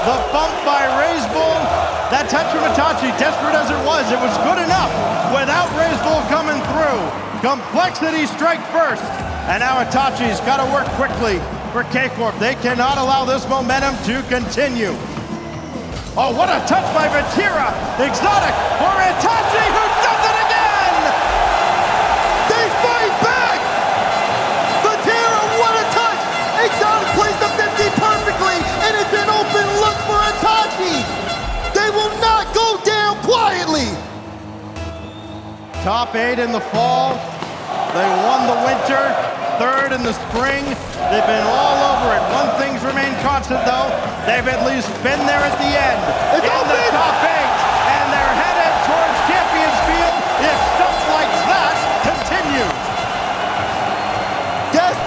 The bump by Raiseball, that touch from Itachi, desperate as it was good enough without Raiseball coming through. Complexity strike first, and now Itachi's got to work quickly for K-Corp. They cannot allow this momentum to continue. Oh, what a touch by Vatira. Exotic for Itachi, who does it again! They fight back! Vatira, what a touch! Exotic plays the 50 perfectly, and it's an open look for Itachi! They will not go down quietly! Top 8 in the fall. They won the winter, 3rd in the spring. They've been all over it. One thing's remained constant, though. They've at least been there at the end. It's in open. the top 8, and they're headed towards Champions Field if stuff like that continues.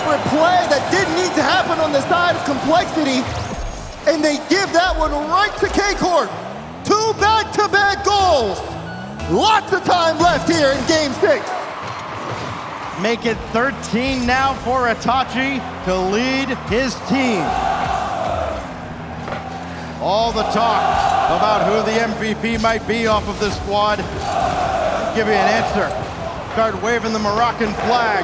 desperate play that didn't need to happen on the side of Complexity, and they give that one right to K-Corp. 2 back-to-back goals. Lots of time left here in Game 6. Make it 13 now for Itachi to lead his team. All the talk about who the MVP might be off of this squad. I'll give you an answer. Start waving the Moroccan flag.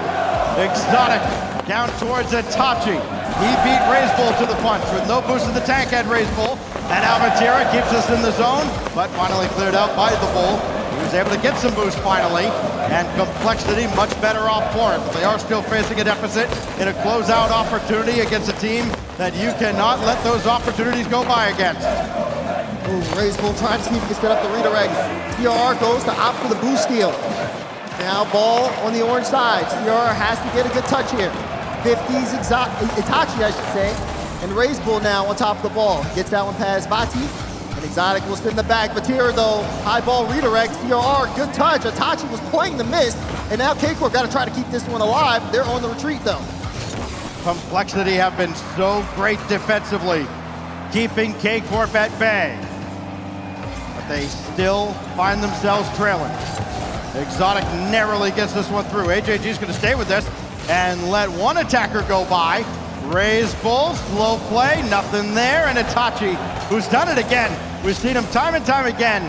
Exotic down towards Itachi. He beat Razebull to the punch with no boost in the tank at Razebull. And Alvatira keeps us in the zone, but finally cleared out by the Bull. He was able to get some boost finally, and Complexity much better off for it. But they are still facing a deficit in a closeout opportunity against a team that you cannot let those opportunities go by against. Ooh, Razebull trying to see if he can set up the redirect. CRR goes to opt for the boost steal. Now ball on the orange side. CRR has to get a good touch here. 50's Itachi, I should say. And Razebull now on top of the ball. Gets that one past Vati. And Exotic will spin the back. Vatira though, high ball redirect. CRR, good touch. Itachi was playing the miss. And now K-Corp got to try to keep this one alive. They're on the retreat though. Complexity have been so great defensively, keeping K-Corp at bay. But they still find themselves trailing. Exotic narrowly gets this one through. AJG's gonna stay with this and let one attacker go by. Razebull, slow play, nothing there, and Itachi, who's done it again. We've seen him time and time again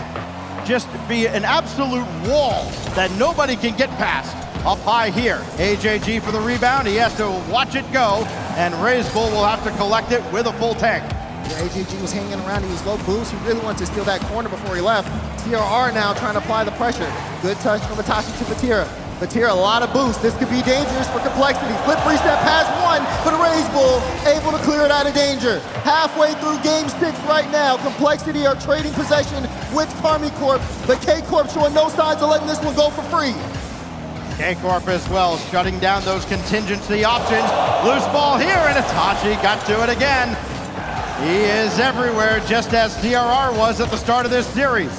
just be an absolute wall that nobody can get past. Up high here, AJG for the rebound. He has to watch it go, and Razebull will have to collect it with a full tank. Yeah, AJG was hanging around, he was low boost. He really wanted to steal that corner before he left. CRR now trying to apply the pressure. Good touch from Itachi to Vatira. Vatira, a lot of boost. This could be dangerous for Complexity. Flip reset past one, but Razebull able to clear it out of danger. Halfway through Game 6 right now. Complexity are trading possession with Karmine Corp, but K-Corp showing no signs of letting this one go for free. K-Corp as well, shutting down those contingency options. Loose ball here, and Itachi got to it again. He is everywhere, just as CRR was at the start of this series.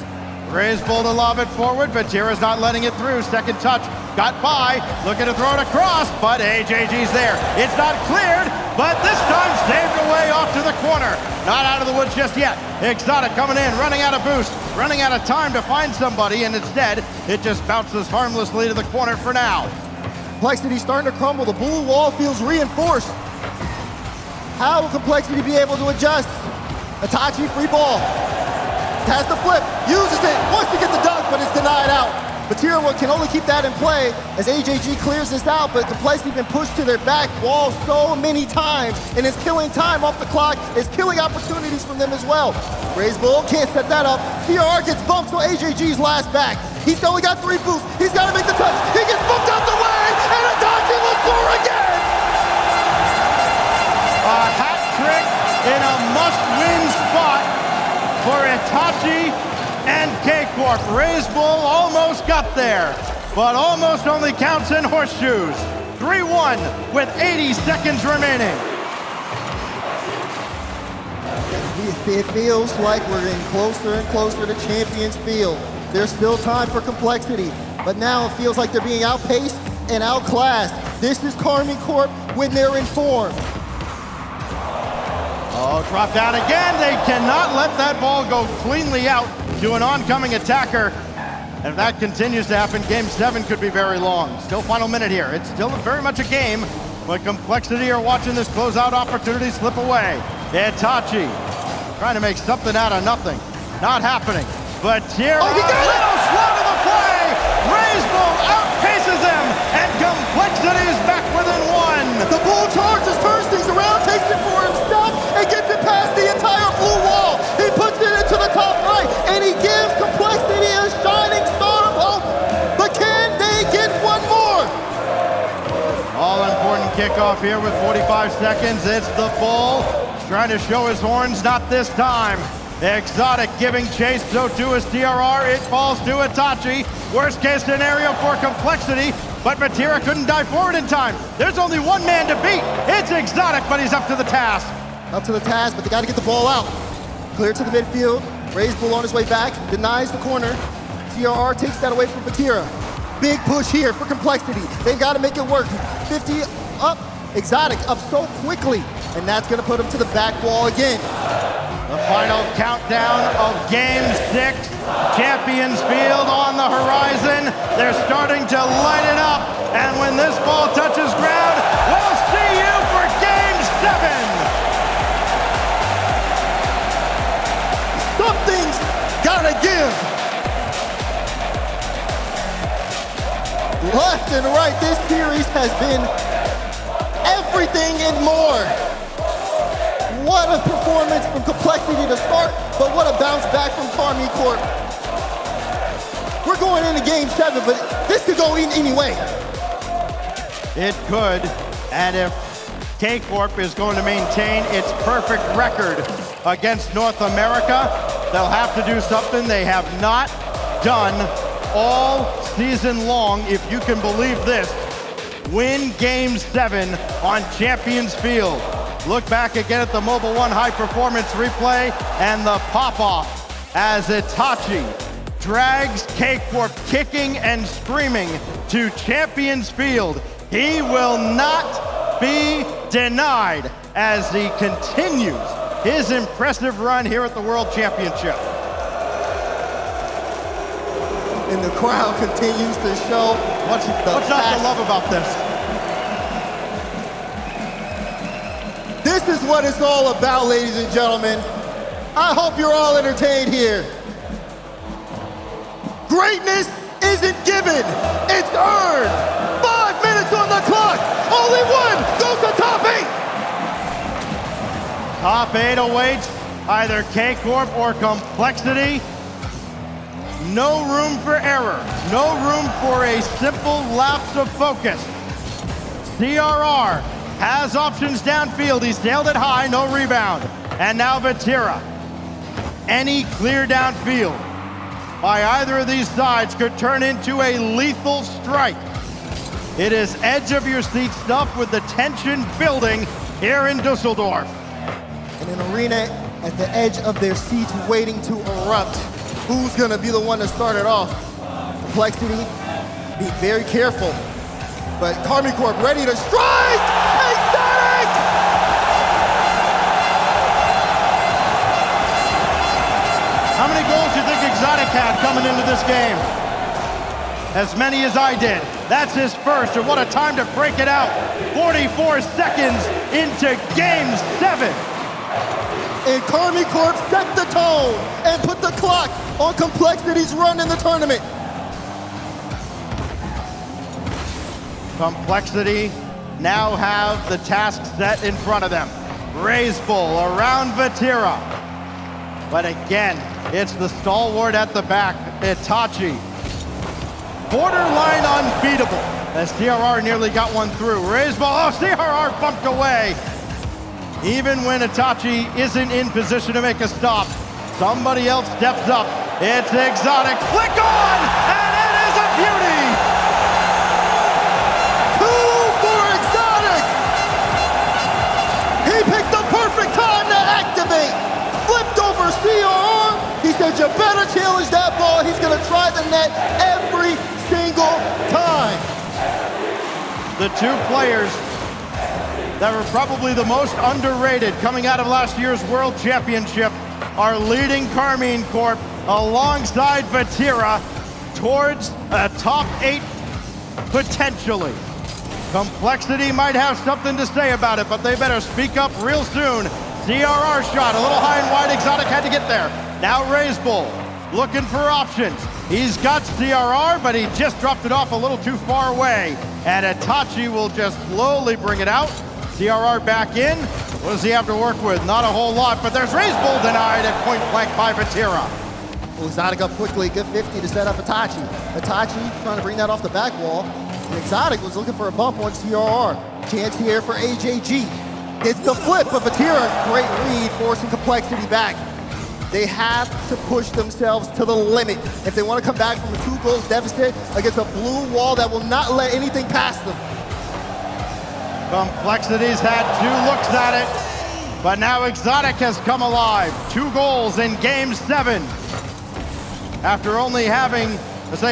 Razebull to lob it forward, but Tira's not letting it through. Second touch, got by, looking to throw it across, but AJG's there. It's not cleared, but this time saved away off to the corner. Not out of the woods just yet. Exotic coming in, running out of boost, running out of time to find somebody, and instead, it just bounces harmlessly to the corner for now. Complexity starting to crumble. The blue wall feels reinforced. How will Complexity be able to adjust? Itachi, free ball. Has the flip, uses it, wants to get the dunk, but it's denied out. Vatira can only keep that in play as AJG clears this out, but Complexity been pushed to their back wall so many times, and it's killing time off the clock, it's killing opportunities from them as well. Razebull can't set that up. CRR gets bumped, so AJG's last back. He's only got 3 boosts, he's got to make the touch. He gets bumped out the way, and Itachi will score again! A hat trick in a must-win spot for Itachi and K-Corp. Razebull almost got there, but almost only counts in horseshoes. 3-1 with 80 seconds remaining. It feels like we're getting closer and closer to Champions Field. There's still time for Complexity, but now it feels like they're being outpaced and outclassed. This is Karmine Corp when they're in form. Oh, drop down again. They cannot let that ball go cleanly out to an oncoming attacker. And if that continues to happen, Game 7 could be very long. Still final minute here. It's still very much a game, but Complexity are watching this closeout opportunity slip away. Itachi trying to make something out of nothing. Not happening. But here, he got it! Little slow to the play. Razebull outpaces him, and Complexity is back within 1. The Bull charges, turns things around, takes it for himself, and gets it past the entire blue wall. He puts it into the top right, and he gives Complexity a shining star of hope. But can they get one more? All-important kickoff here with 45 seconds. It's the Bull trying to show his horns, not this time. Exotic giving chase, so too is CRR. It falls to Itachi. Worst case scenario for Complexity, but Vatira couldn't dive forward in time. There's only one man to beat. It's Exotic, but he's up to the task. Up to the task, but they got to get the ball out. Clear to the midfield. Razebull on his way back, denies the corner. CRR takes that away from Vatira. Big push here for Complexity. They've got to make it work. 50 up, Exotic up so quickly, and that's gonna put him to the back wall again. The final countdown of Game 6. Champions Field on the horizon. They're starting to light it up. And when this ball touches ground, we'll see you for Game 7. Something's gotta give. Left and right, this series has been everything and more. What a performance from Complexity to start, but what a bounce back from Karmine Corp. We're going into Game 7, but this could go any way. It could, and if K-Corp is going to maintain its perfect record against North America, they'll have to do something they have not done all season long, if you can believe this. Win Game 7 on Champions Field. Look back again at the Mobile One high performance replay and the pop-off as Itachi drags K-Corp kicking and screaming to Champions Field. He will not be denied as he continues his impressive run here at the World Championship. And the crowd continues to show What's not to love about this? This is what it's all about, ladies and gentlemen. I hope you're all entertained here. Greatness isn't given, it's earned. 5 minutes on the clock, only one goes to top 8. Top 8 awaits either K-Corp or Complexity. No room for error, no room for a simple lapse of focus. CRR has options downfield. He sailed it high, no rebound. And now Vatira. Any clear downfield by either of these sides could turn into a lethal strike. It is edge of your seat stuff with the tension building here in Düsseldorf. And an arena at the edge of their seats waiting to erupt. Who's gonna be the one to start it off? Complexity, be very careful. But Karmine Corp ready to strike! Exotic! How many goals do you think Exotic had coming into this game? As many as I did. That's his first, and what a time to break it out. 44 seconds into Game 7. And Karmine Corp set the tone and put the clock on Complexity's run in the tournament. Complexity now have the task set in front of them. Raise bull around Vatira. But again, it's the stalwart at the back, Itachi. Borderline unbeatable as CRR nearly got one through. Raise ball, oh, CRR bumped away. Even when Itachi isn't in position to make a stop, somebody else steps up. It's Exotic, flick on, and it is a beauty! 2 for Exotic! He picked the perfect time to activate. Flipped over CRR. He said, you better challenge that ball. He's gonna try the net every single time. The two players that were probably the most underrated coming out of last year's World Championship are leading Karmine Corp alongside Vatira towards a top 8 potentially. Complexity might have something to say about it, but they better speak up real soon. CRR shot, a little high and wide. Exotic had to get there. Now Raise Bull, looking for options. He's got CRR, but he just dropped it off a little too far away. And Itachi will just slowly bring it out. CRR back in. What does he have to work with? Not a whole lot, but there's Raise Bull denied at point blank by Vatira. Well, Exotic up quickly, good 50 to set up Itachi. Itachi trying to bring that off the back wall. And Exotic was looking for a bump on CRR. Chance here for AJG. It's the flip of Vatira. Great read, forcing Complexity back. They have to push themselves to the limit if they want to come back from a 2-goal deficit against a blue wall that will not let anything past them. Complexity's had 2 looks at it, but now Exotic has come alive. 2 goals in Game 7. After only having,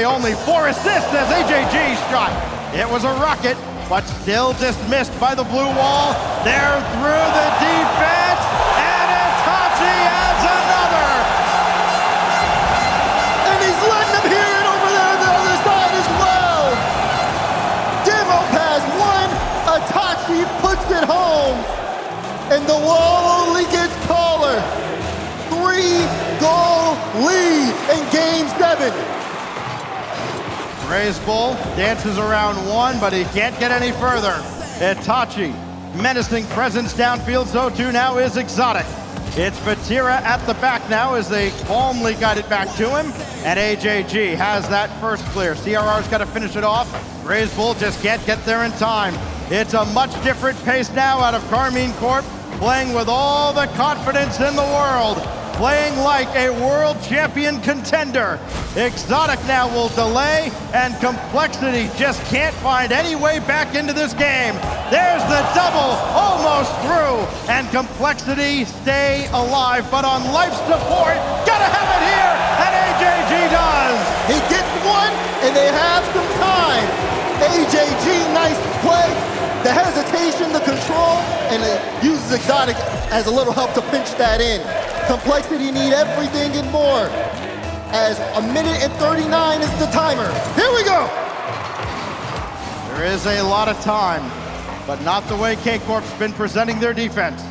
only 4 assists as AJG shot. It was a rocket, but still dismissed by the blue wall. They're through the defense, and Itachi adds another. And he's letting them hear it over there on the other side as well. Demo pass one, Itachi puts it home, and the wall only gets taller. 3-goal lead in Game 7. Raise Bull dances around one, but he can't get any further. Itachi, menacing presence downfield, so too now is Exotic. It's Vatira at the back now as they calmly guide it back to him, and AJG has that first clear. CRR's got to finish it off. Raise Bull just can't get there in time. It's a much different pace now out of Karmine Corp, playing with all the confidence in the world, playing like a world champion contender. Exotic now will delay, and Complexity just can't find any way back into this game. There's the double, almost through, and Complexity stay alive, but on life support, gotta have it here, and AJG does. He gets one, and they have some time. AJG, nice play. The hesitation, the control, and it uses Exotic as a little help to pinch that in. Complexity need everything and more. As 1:39 is the timer. Here we go. There is a lot of time, but not the way K-Corp's been presenting their defense.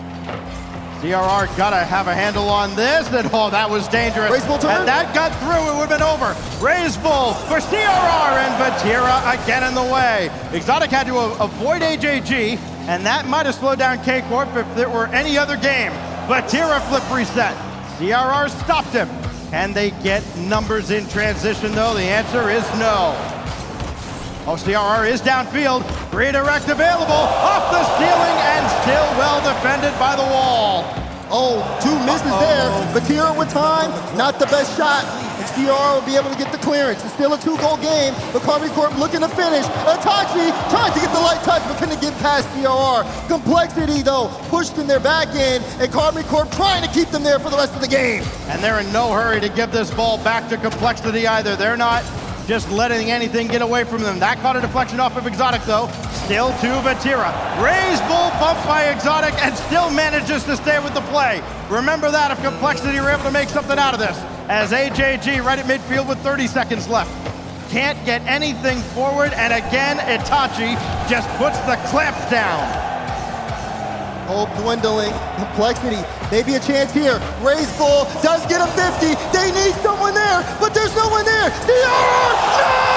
CRR gotta have a handle on this, and oh, that was dangerous. Raise Bull turn. And that got through, it would've been over. Raise Bull for CRR, and Vatira again in the way. Exotic had to avoid AJG, and that might have slowed down K-Corp if there were any other game. Vatira flip reset. CRR stopped him. Can they get numbers in transition though? The answer is no. Oh, CRR is downfield. Redirect available. Off the ceiling and still well defended by the wall. Oh, two misses there. Vatira with time, not the best shot. And CRR will be able to get the clearance. It's still a 2-goal game, but Karmine Corp looking to finish. Itachi trying to get the light touch, but couldn't get past CRR. Complexity, though, pushed in their back end, and Karmine Corp trying to keep them there for the rest of the game. And they're in no hurry to give this ball back to Complexity either. They're not just letting anything get away from them. That caught a deflection off of Exotic, though. Still to Vatira. Raise Bull bumped by Exotic and still manages to stay with the play. Remember that if Complexity were able to make something out of this. As AJG right at midfield with 30 seconds left. Can't get anything forward, and again, Itachi just puts the clamps down. Hope dwindling. Complexity, maybe a chance here. Raise Bull does get a 50. They need someone there, but there's no one there. CRR! No!